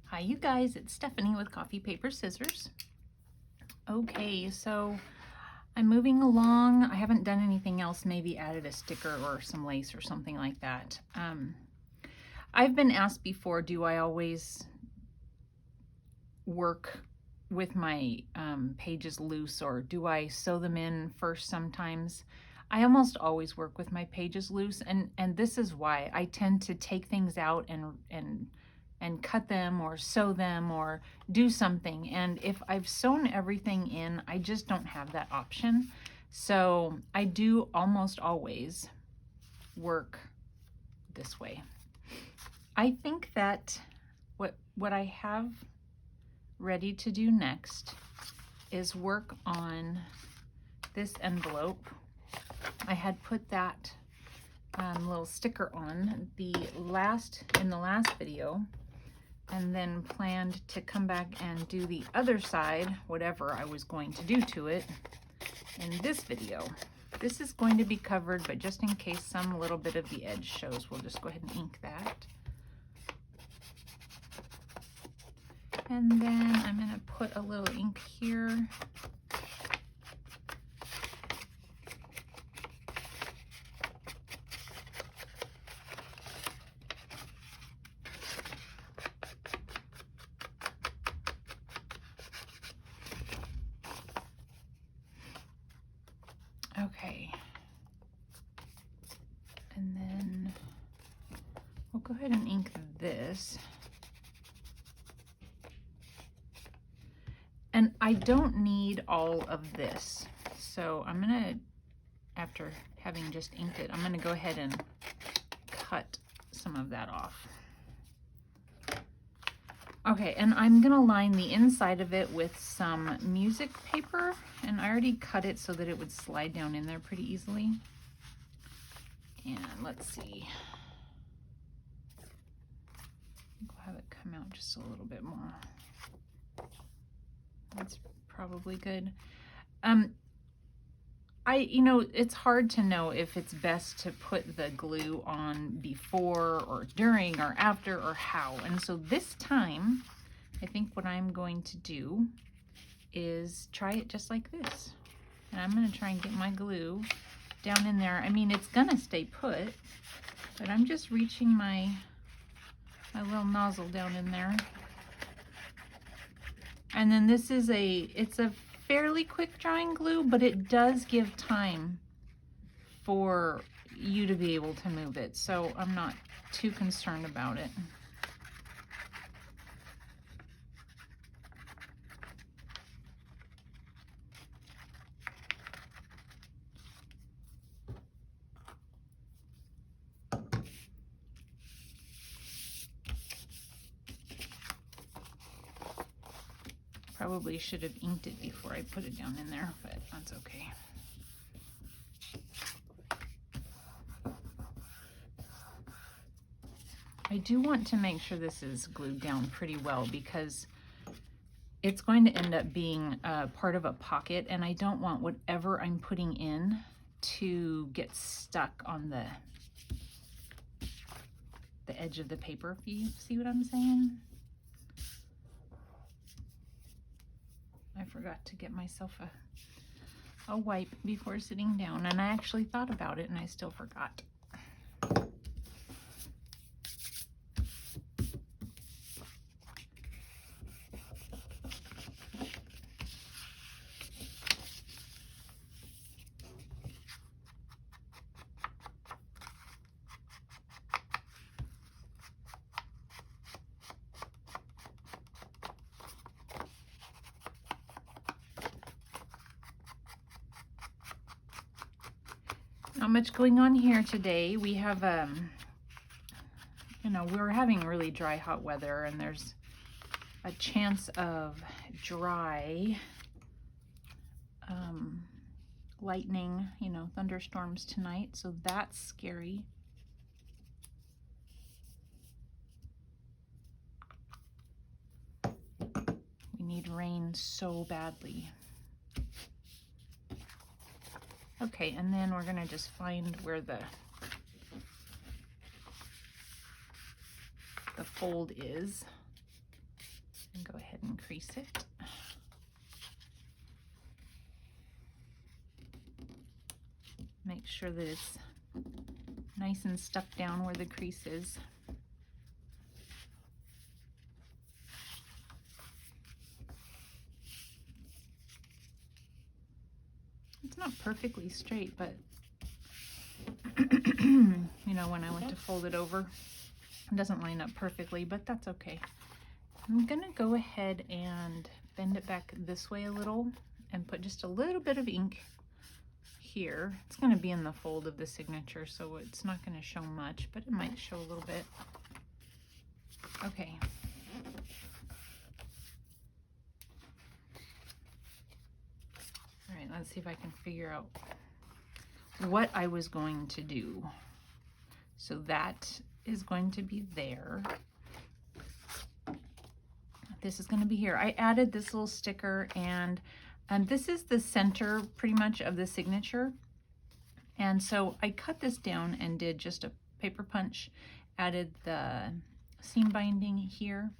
Hi you guys, it's Stephanie with Coffee Paper Scissors. Okay, so I'm moving along. I haven't done anything else, maybe added a sticker or some lace or something like that. I've been asked before, do I always work with my pages loose, or do I sew them in first sometimes? I almost always work with my pages loose, and this is why. I tend to take things out and cut them or sew them or do something, and if I've sewn everything in, I just don't have that option. So I do almost always work this way. I think that what I have ready to do next is work on this envelope. I had put that little sticker on in the last video, and then planned to come back and do the other side, whatever I was going to do to it, in this video. This is going to be covered, but just in case some little bit of the edge shows, we'll just go ahead and ink that. And then I'm going to put a little ink here. Okay. And then we'll go ahead and ink this. And I don't need all of this. So I'm gonna, after having just inked it, I'm gonna go ahead and cut some of that off. Okay, and I'm gonna line the inside of it with some music paper, and I already cut it so that it would slide down in there pretty easily. And let's see. I'll have it come out just a little bit more. That's probably good. It's hard to know if it's best to put the glue on before or during or after or how. And so this time, I think what I'm going to do is try it just like this. And I'm going to try and get my glue down in there. I mean, it's going to stay put, but I'm just reaching my little nozzle down in there. And then this is it's a fairly quick drying glue, but it does give time for you to be able to move it. So I'm not too concerned about it. Probably should have inked it before I put it down in there, but that's okay. I do want to make sure this is glued down pretty well, because it's going to end up being part of a pocket, and I don't want whatever I'm putting in to get stuck on the edge of the paper, if you see what I'm saying. I forgot to get myself a wipe before sitting down, and I actually thought about it and I still forgot. Not much going on here today. We have, we're having really dry, hot weather, and there's a chance of dry lightning, thunderstorms tonight. So that's scary. We need rain so badly. Okay, and then we're gonna just find where the fold is. And go ahead and crease it. Make sure that it's nice and stuck down where the crease is. It's not perfectly straight, but you know, when I went to fold it over, it doesn't line up perfectly, but that's okay. I'm gonna go ahead and bend it back this way a little and put just a little bit of ink here. It's gonna be in the fold of the signature, so it's not gonna show much, but it might show a little bit. Okay. All right, let's see if I can figure out what I was going to do. So that is going to be there. This is going to be here. I added this little sticker, and this is the center pretty much of the signature. And so I cut this down and did just a paper punch, added the seam binding here.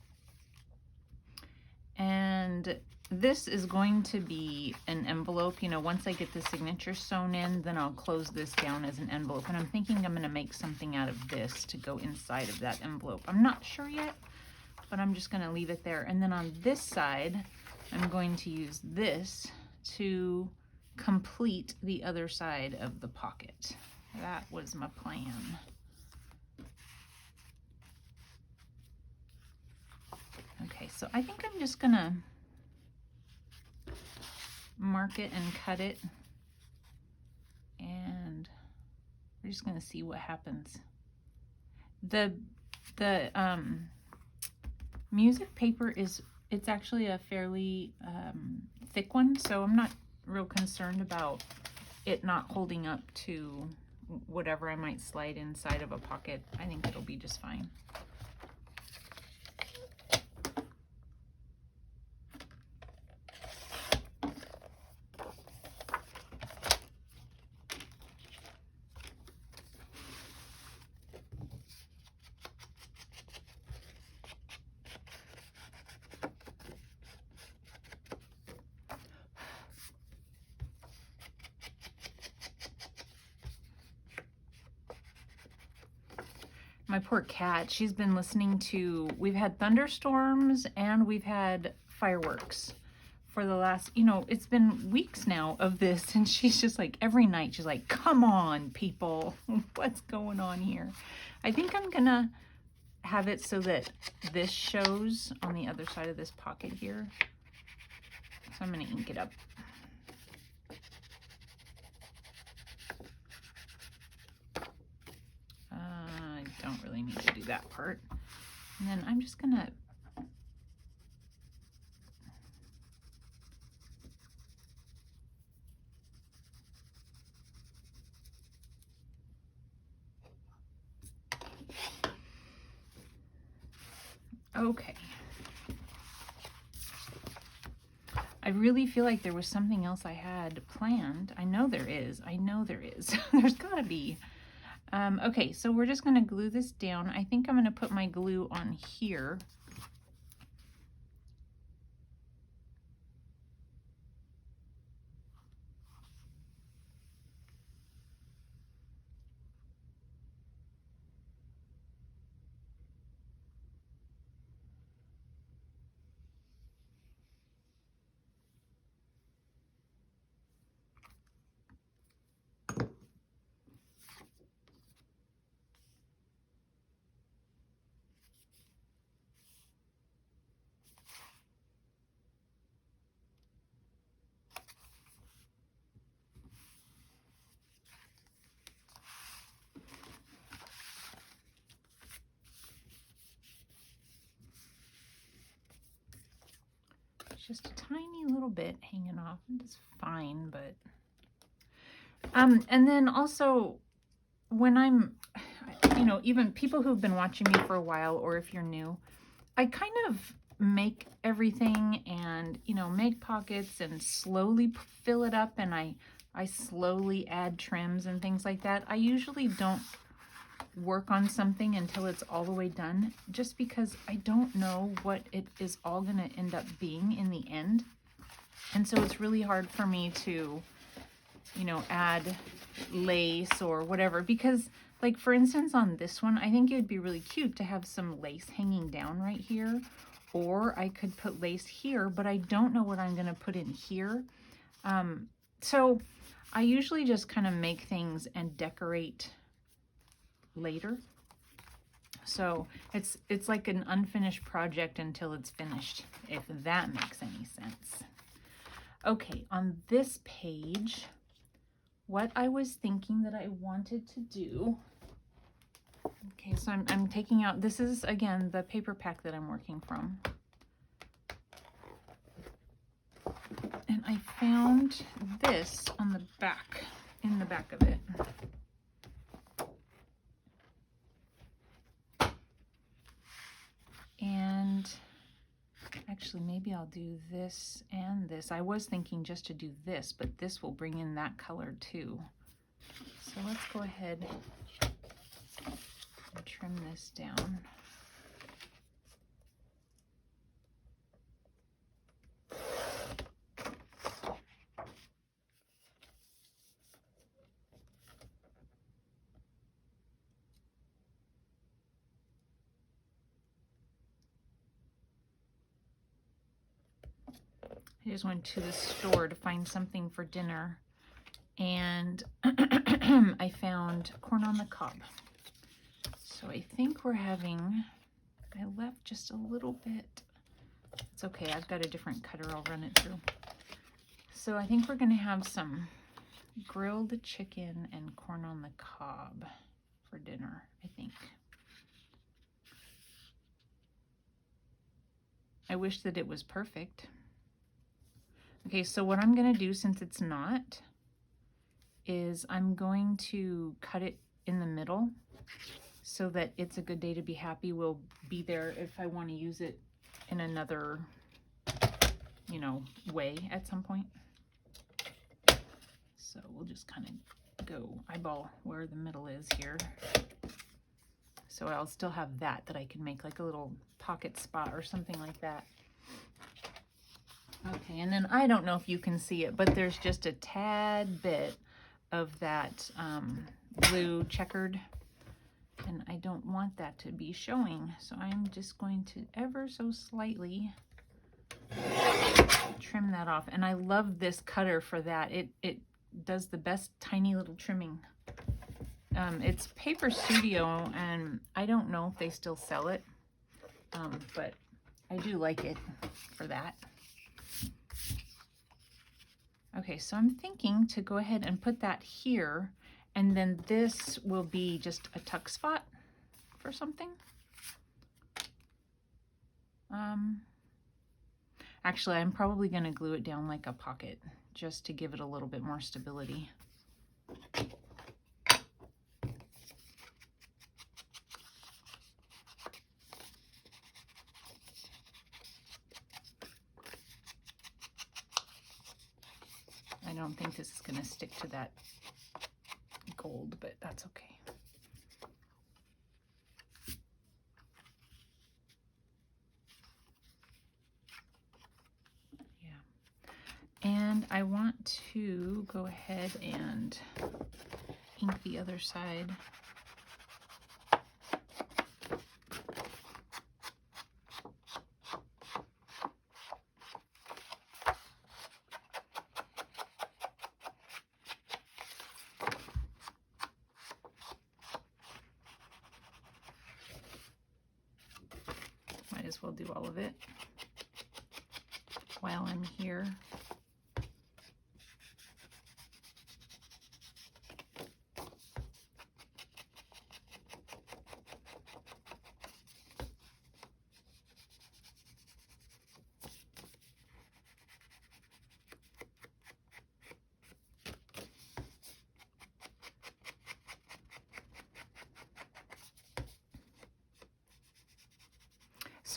And this is going to be an envelope. You know, once I get the signature sewn in, then I'll close this down as an envelope. And I'm thinking I'm going to make something out of this to go inside of that envelope. I'm not sure yet, but I'm just going to leave it there. And then on this side, I'm going to use this to complete the other side of the pocket. That was my plan. Okay, so I think I'm just gonna mark it and cut it, and we're just gonna see what happens. The music paper it's actually a fairly thick one, so I'm not real concerned about it not holding up to whatever I might slide inside of a pocket. I think it'll be just fine. My poor cat, she's been listening to, we've had thunderstorms and we've had fireworks for the last, you know, it's been weeks now of this, and she's just like, every night she's like, come on people, what's going on here? I think I'm gonna have it so that this shows on the other side of this pocket here. So I'm gonna ink it up. Don't really need to do that part. And then I'm just gonna okay. I really feel like there was something else I had planned. I know there is. I know there is. There's gotta be. Okay, so we're just gonna glue this down. I think I'm gonna put my glue on here. Just a tiny little bit hanging off. It's fine, but and then also when I'm, you know, even people who've been watching me for a while, or if you're new, I kind of make everything and, you know, make pockets and slowly fill it up, and I slowly add trims and things like that. I usually don't work on something until it's all the way done, just because I don't know what it is all going to end up being in the end. And so it's really hard for me to, you know, add lace or whatever, because like for instance on this one, I think it would be really cute to have some lace hanging down right here, or I could put lace here, but I don't know what I'm going to put in here. So I usually just kind of make things and decorate later. So it's like an unfinished project until it's finished, if that makes any sense. Okay, on this page, what I was thinking that I wanted to do, okay, so I'm taking out, this is again the paper pack that I'm working from. And I found this on the back, in the back of it. And actually, maybe I'll do this and this. I was thinking just to do this, but this will bring in that color too. So let's go ahead and trim this down. I just went to the store to find something for dinner, and I found corn on the cob. So I think we're having, I left just a little bit. It's okay, I've got a different cutter, I'll run it through. So I think we're gonna have some grilled chicken and corn on the cob for dinner, I think. I wish that it was perfect. Okay, so what I'm gonna do, since it's not, is I'm going to cut it in the middle so that It's a Good Day to Be Happy will be there if I want to use it in another, you know, way at some point. So we'll just kind of go eyeball where the middle is here. So I'll still have that I can make like a little pocket spot or something like that. Okay, and then I don't know if you can see it, but there's just a tad bit of that blue checkered, and I don't want that to be showing. So I'm just going to ever so slightly trim that off. And I love this cutter for that. It does the best tiny little trimming. It's Paper Studio, and I don't know if they still sell it, but I do like it for that. Okay, so I'm thinking to go ahead and put that here, and then this will be just a tuck spot for something. Actually, I'm probably going to glue it down like a pocket just to give it a little bit more stability. I don't think this is going to stick to that gold, but that's okay. And I want to go ahead and ink the other side. Might as well do all of it while I'm here.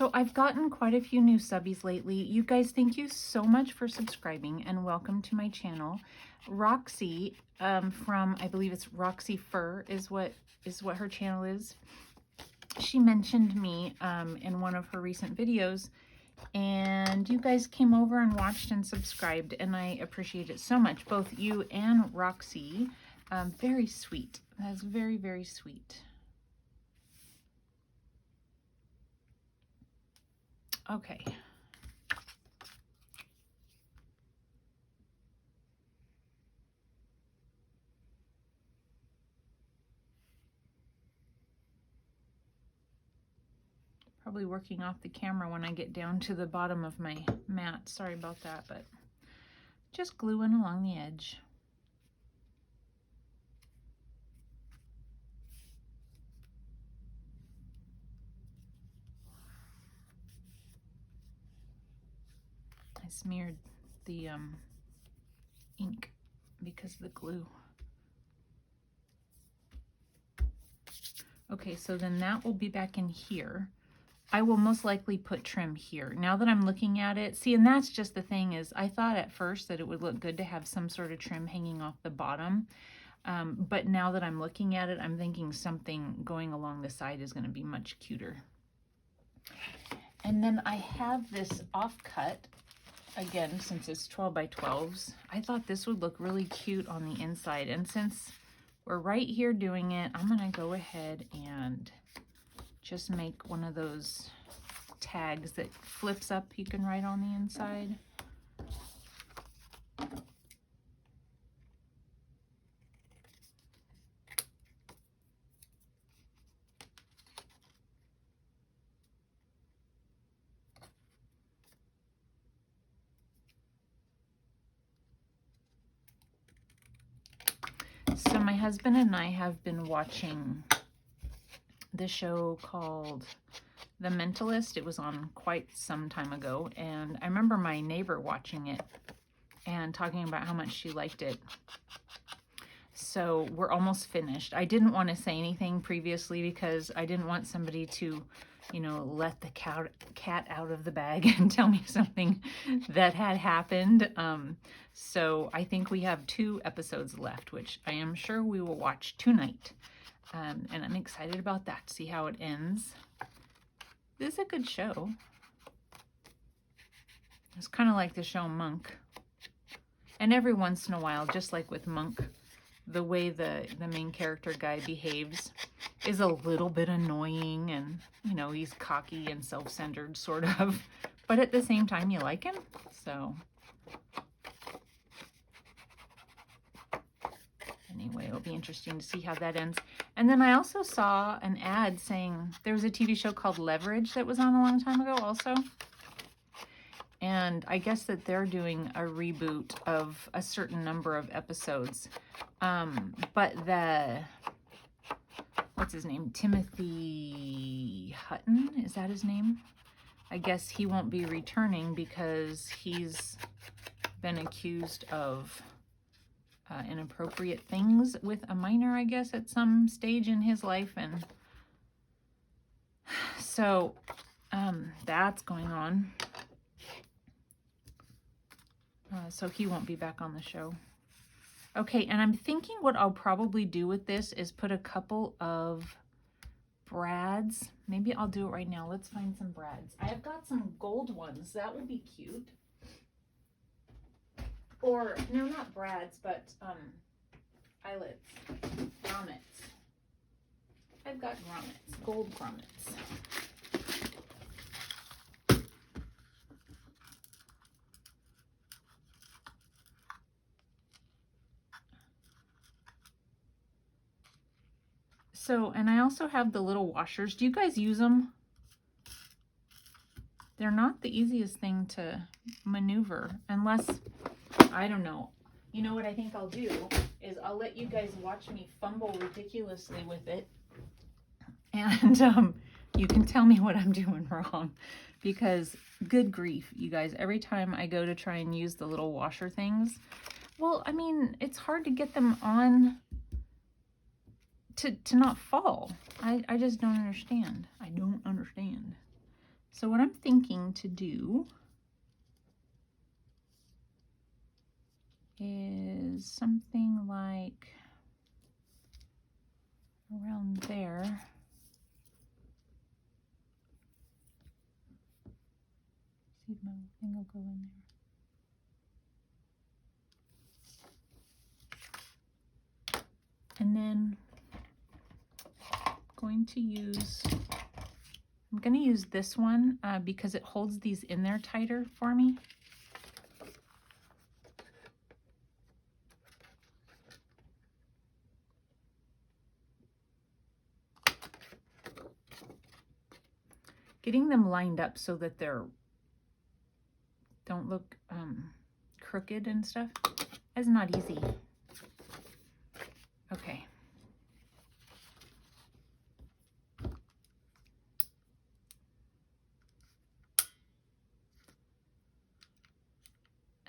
So I've gotten quite a few new subbies lately. You guys, thank you so much for subscribing and welcome to my channel. Roxy from, I believe it's Roxy Fur is what her channel is. She mentioned me in one of her recent videos, and you guys came over and watched and subscribed, and I appreciate it so much. Both you and Roxy. Very sweet. That's very, very sweet. Okay. Probably working off the camera when I get down to the bottom of my mat. Sorry about that, but just gluing along the edge. I smeared the ink because of the glue. Okay, so then that will be back in here. I will most likely put trim here. Now that I'm looking at it, see, and that's just the thing is, I thought at first that it would look good to have some sort of trim hanging off the bottom. But now that I'm looking at it, I'm thinking something going along the side is going to be much cuter. And then I have this offcut, again, since it's 12 by 12s. I thought this would look really cute on the inside. And since we're right here doing it, I'm going to go ahead and just make one of those tags that flips up, you can write on the inside. So my husband and I have been watching the show called The Mentalist. It was on quite some time ago, and I remember my neighbor watching it and talking about how much she liked it. So we're almost finished. I didn't want to say anything previously because I didn't want somebody to, you know, let the cat out of the bag and tell me something that had happened. So I think we have 2 episodes left, which I am sure we will watch tonight. And I'm excited about that, to see how it ends. This is a good show. It's kind of like the show Monk. And every once in a while, just like with Monk, the way the main character guy behaves is a little bit annoying, and, you know, he's cocky and self-centered, sort of. But at the same time, you like him. So anyway, it'll be interesting to see how that ends. And then I also saw an ad saying there was a TV show called Leverage that was on a long time ago also. And I guess that they're doing a reboot of a certain number of episodes. But what's his name? Timothy Hutton, is that his name? I guess he won't be returning because he's been accused of inappropriate things with a minor, I guess, at some stage in his life. And so that's going on. So he won't be back on the show. Okay, and I'm thinking what I'll probably do with this is put a couple of brads. Maybe I'll do it right now. Let's find some brads. I've got some gold ones. That would be cute. Or, no, not brads, but eyelets. Grommets. I've got grommets. Gold grommets. So, and I also have the little washers. Do you guys use them? They're not the easiest thing to maneuver unless, I don't know. You know what I think I'll do is I'll let you guys watch me fumble ridiculously with it. And you can tell me what I'm doing wrong, because good grief, you guys, every time I go to try and use the little washer things, well, I mean, it's hard to get them on to not fall. I just don't understand. I don't understand. So what I'm thinking to do is something like around there. See if my thing will go in there. And then I'm going to use this one because it holds these in there tighter for me. Getting them lined up so that they're don't look crooked and stuff is not easy. Okay.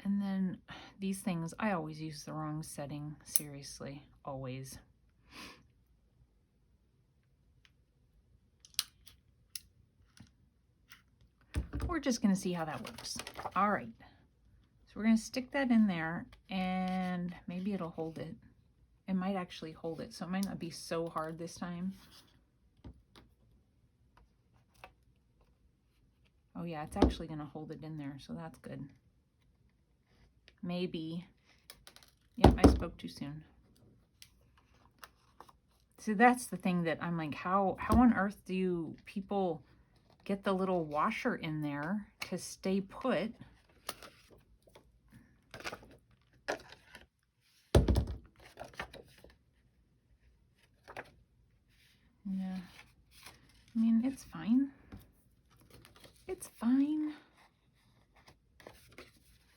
And then these things, I always use the wrong setting, seriously, always. We're just going to see how that works. All right. So we're going to stick that in there and maybe it'll hold it. It might actually hold it, so it might not be so hard this time. Oh yeah, it's actually going to hold it in there, so that's good. Maybe. Yep, I spoke too soon. So that's the thing that I'm like, how on earth do people get the little washer in there to stay put? Yeah, I mean, it's fine. It's fine.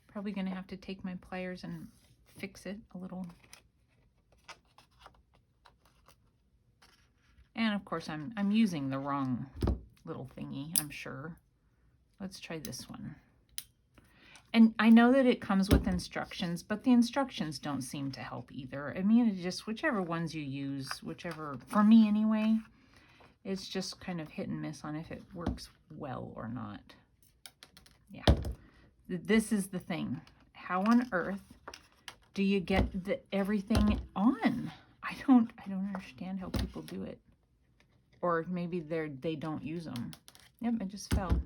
Probably gonna have to take my pliers and fix it a little. And of course I'm using the wrong little thingy, I'm sure. Let's try this one. And I know that it comes with instructions, but the instructions don't seem to help either. I mean, it's just whichever ones you use, whichever, for me anyway, it's just kind of hit and miss on if it works well or not. Yeah, this is the thing. How on earth do you get everything on? I don't understand how people do it. Or maybe they don't use them. Yep, it just fell.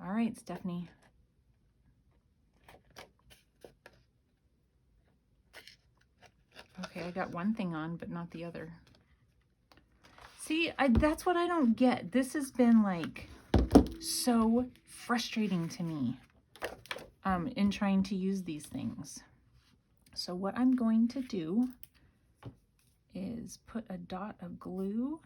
All right, Stephanie. Okay, I got one thing on, but not the other. See, that's what I don't get. This has been like so frustrating to me in trying to use these things. So what I'm going to do is put a dot of glue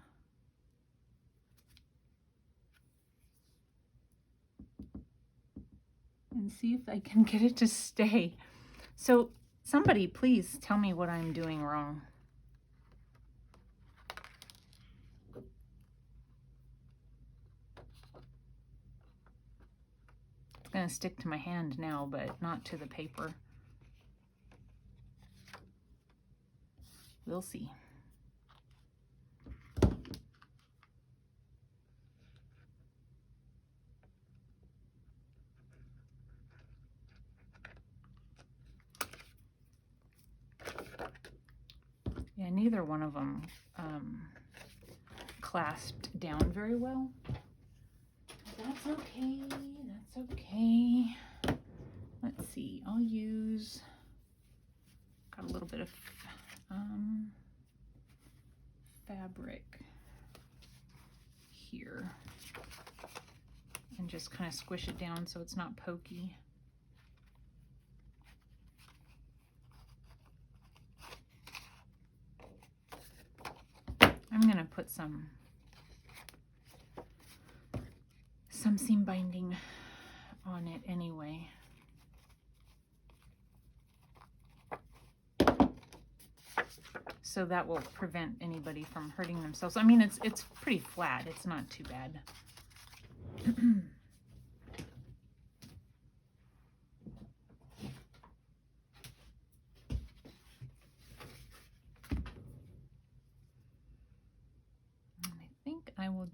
and see if I can get it to stay. So somebody please tell me what I'm doing wrong. It's going to stick to my hand now, but not to the paper. We'll see. Yeah, neither one of them clasped down very well. That's okay, that's okay. Let's see, I'll use, got a little bit of fabric here and just kind of squish it down so it's not pokey. I'm gonna put some seam binding on it anyway. So that will prevent anybody from hurting themselves. I mean, it's pretty flat. It's not too bad.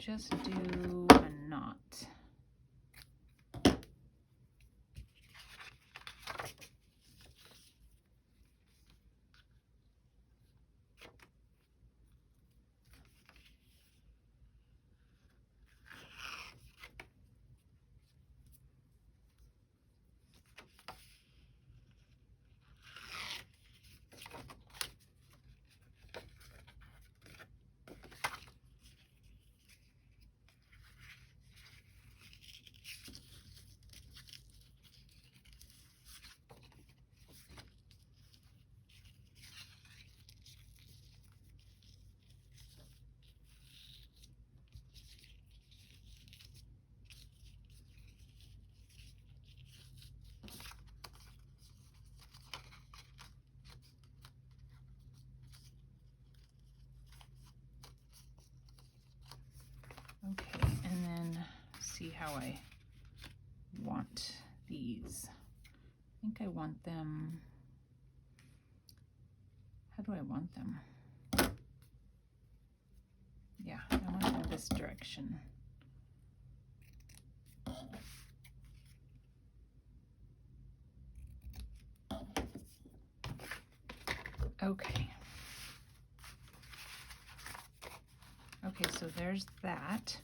just do a knot. Okay, and then see how I want these. I think I want them, how do I want them? Yeah, I want them this direction. Okay. Okay, so there's that.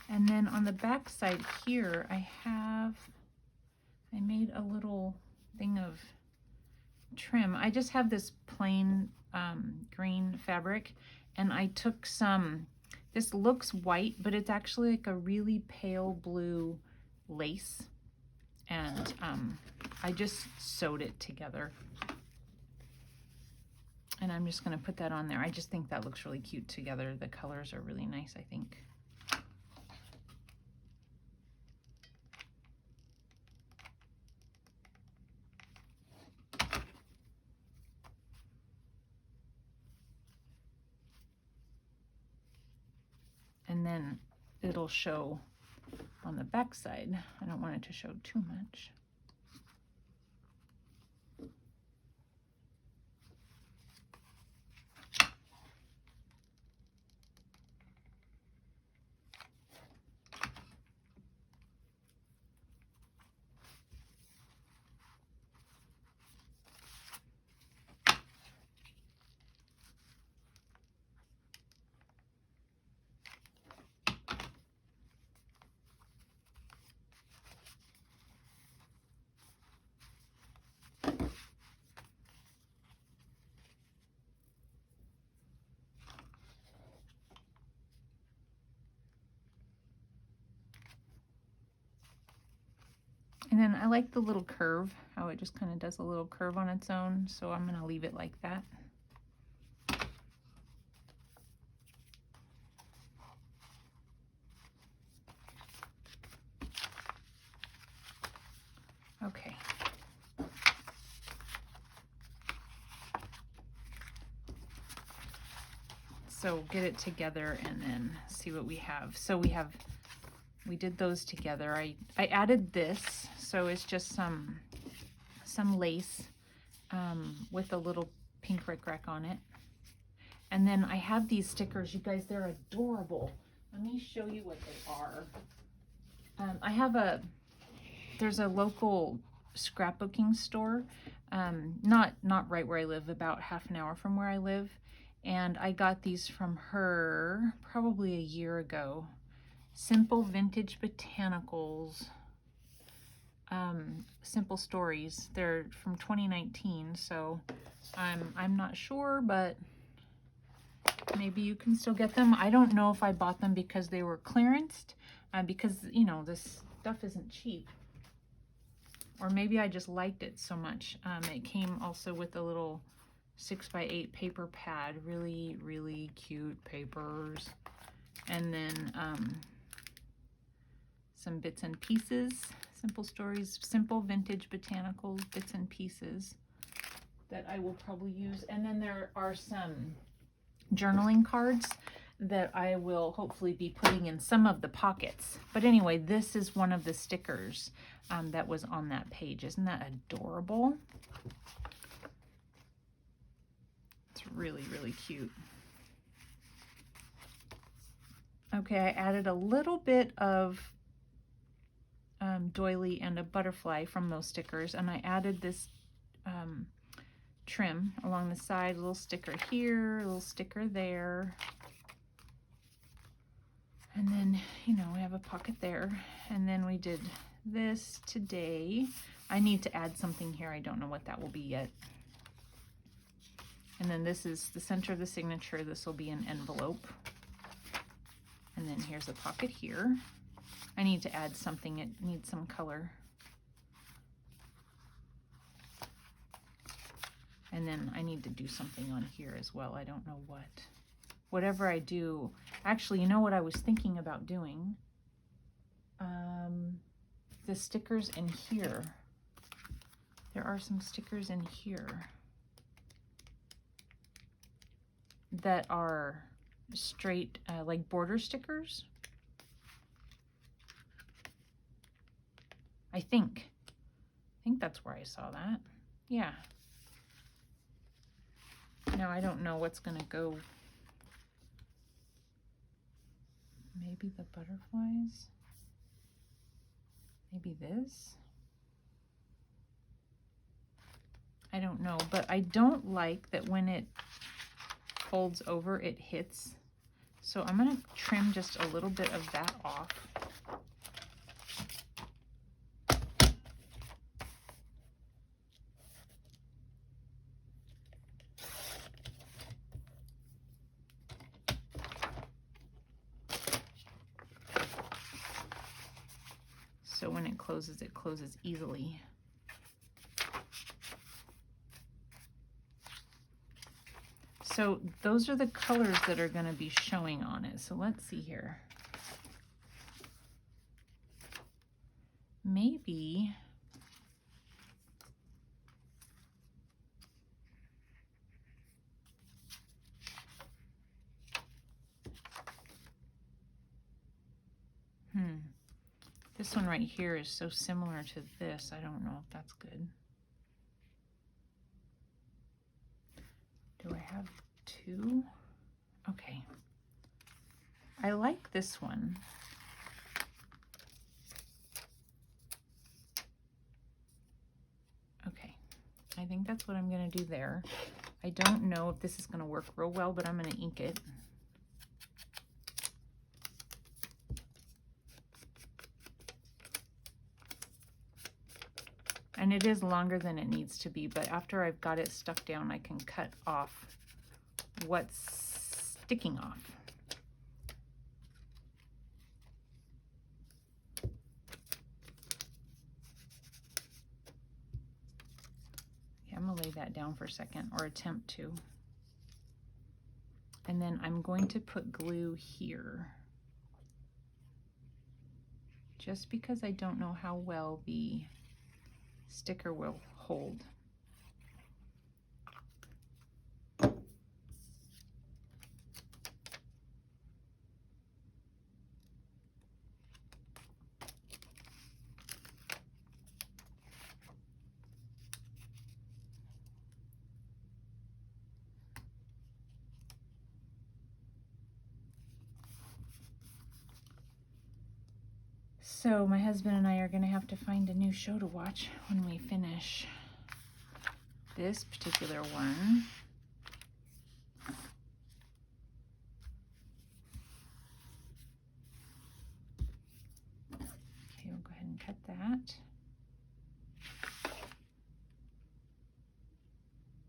And then on the back side here, I made a little thing of trim. I just have this plain green fabric, and I took some, this looks white, but it's actually like a really pale blue lace. And I just sewed it together. And I'm just gonna put that on there. I just think that looks really cute together. The colors are really nice, I think. And then it'll show on the back side. I don't want it to show too much. And then I like the little curve, how it just kind of does a little curve on its own. So I'm gonna leave it like that. Okay. So get it together and then see what we have. So we did those together. I added this, so it's just some lace with a little pink rickrack on it. And then I have these stickers, you guys, they're adorable. Let me show you what they are. There's a local scrapbooking store, not right where I live, about half an hour from where I live. And I got these from her probably a year ago. Simple Vintage Botanicals, Simple Stories. They're from 2019, so I'm not sure, but maybe you can still get them. I don't know if I bought them because they were clearanced, because, you know, this stuff isn't cheap. Or maybe I just liked it so much. It came also with a little 6x8 paper pad, really, really cute papers. And then some bits and pieces, Simple Stories, Simple Vintage Botanicals, bits and pieces that I will probably use. And then there are some journaling cards that I will hopefully be putting in some of the pockets. But anyway, this is one of the stickers that was on that page. Isn't that adorable? It's really, really cute. Okay, I added a little bit of doily and a butterfly from those stickers, and I added this trim along the side, a little sticker here, a little sticker there. And then, you know, we have a pocket there. And then we did this today. I need to add something here. I don't know what that will be yet. And then this is the center of the signature. This will be an envelope. And then here's a pocket here. I need to add something. It needs some color. And then I need to do something on here as well. I don't know what. Whatever I do, actually, you know what I was thinking about doing? The stickers in here. There are some stickers in here that are straight, like border stickers. I think that's where I saw that. Yeah. Now I don't know what's gonna go. Maybe the butterflies. Maybe this. I don't know, but I don't like that when it folds over, it hits. So I'm gonna trim just a little bit of that off. So when it closes easily. So those are the colors that are going to be showing on it. So let's see here. Maybe this one right here is so similar to this. I don't know if that's good. Do I have two? Okay. I like this one. Okay. I think that's what I'm going to do there. I don't know if this is going to work real well, but I'm going to ink it. And it is longer than it needs to be, but after I've got it stuck down, I can cut off what's sticking off. Okay, I'm gonna lay that down for a second, or attempt to. And then I'm going to put glue here. Just because I don't know how well the sticker will hold. So my husband and I are going to have to find a new show to watch when we finish this particular one. Okay, we'll go ahead and cut that.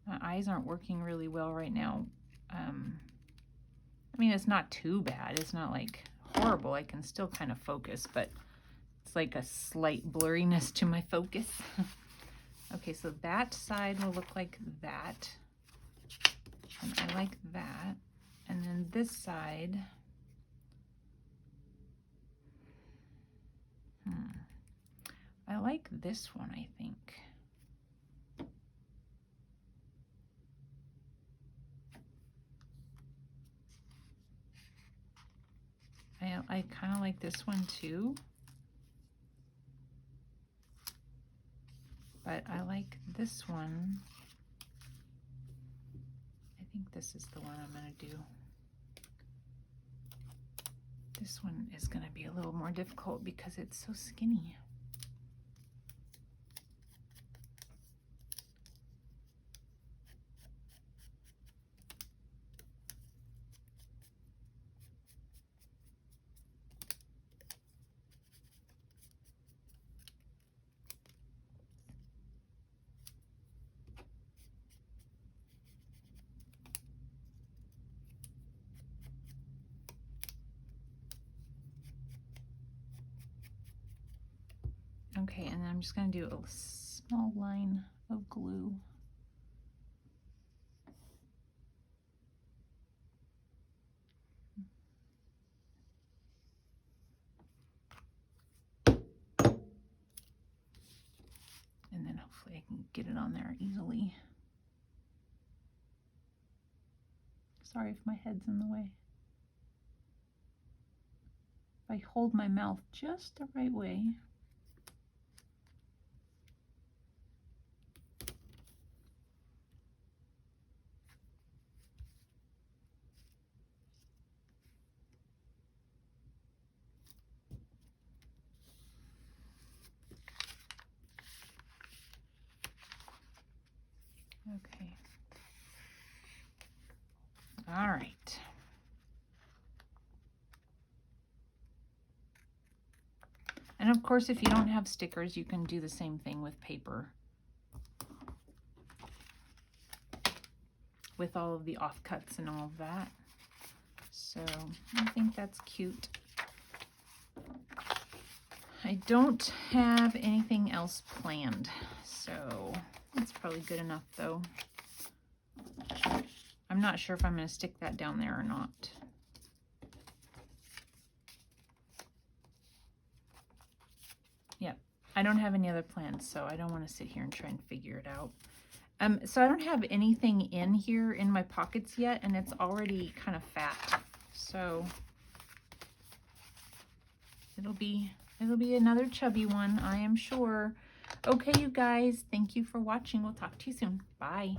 My eyes aren't working really well right now. I mean, it's not too bad. It's not like horrible. I can still kind of focus, but it's like a slight blurriness to my focus. Okay, so that side will look like that. And I like that. And then this side, I like this one, I think. I kind of like this one too. But I like this one. I think this is the one I'm going to do. This one is going to be a little more difficult because it's so skinny. Okay, and then I'm just going to do a small line of glue. And then hopefully I can get it on there easily. Sorry if my head's in the way. If I hold my mouth just the right way. Okay. All right. And of course, if you don't have stickers, you can do the same thing with paper. With all of the offcuts and all of that. So I think that's cute. I don't have anything else planned, so that's probably good enough though. I'm not sure if I'm going to stick that down there or not. Yep, I don't have any other plans, so I don't want to sit here and try and figure it out. So I don't have anything in here in my pockets yet, and it's already kind of fat. So it'll be another chubby one, I am sure. Okay, you guys, thank you for watching. We'll talk to you soon. Bye.